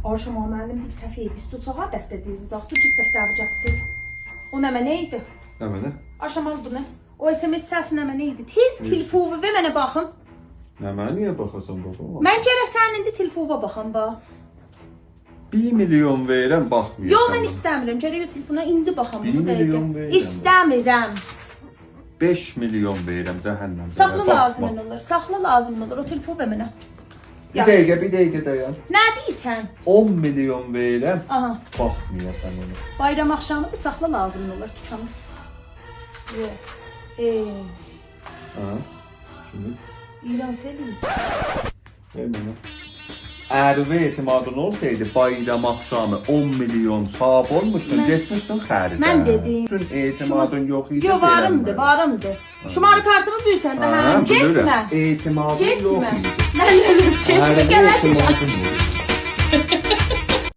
Arşam müəllim deyib Səfiyə, biz tutağa dəftər deyiziz, axı cüt dəftər vəcətdiniz. O nə mənə idi? Nə mənə? Arşam al bunu. O SMS səsi nə mənə idi? Tez telefovu və mənə baxın. Nə mənə niyə baxasan baba? Mən gərək sənin indi telefova baxam bax. 1 milyon verirəm, baxmıyorsan. Yox, mən istəmirəm. Gərək o telefona indi baxam. 1 milyon verirəm. İstəmirəm. 5 milyon verirəm, cəhənnəm. Saxla lazım olur. Saxla lazım olur. O telefonu ver mənə. Bir dəqiqə dayan. Nə deyirsən? 10 milyon verirəm. Aha. Baxmayasan onu. Bayram axşamıdır, saxla lazım olur. Tutanım. Ha. Şimdi İran sevdim. ver mənə. Ərvə etimadın olsaydı bayram axşamı 10 milyon sahib olmuşdun, getmişdin xəridə. Mən dedim. Bütün etimadın yox idi. Yo, varımdı. Şumarı kartımı büyüsən də, hə, getmə. Etimadın Getmə. yox idi. Mən ölüm, getmə, Ərvə gələsin. etimadın yox idi.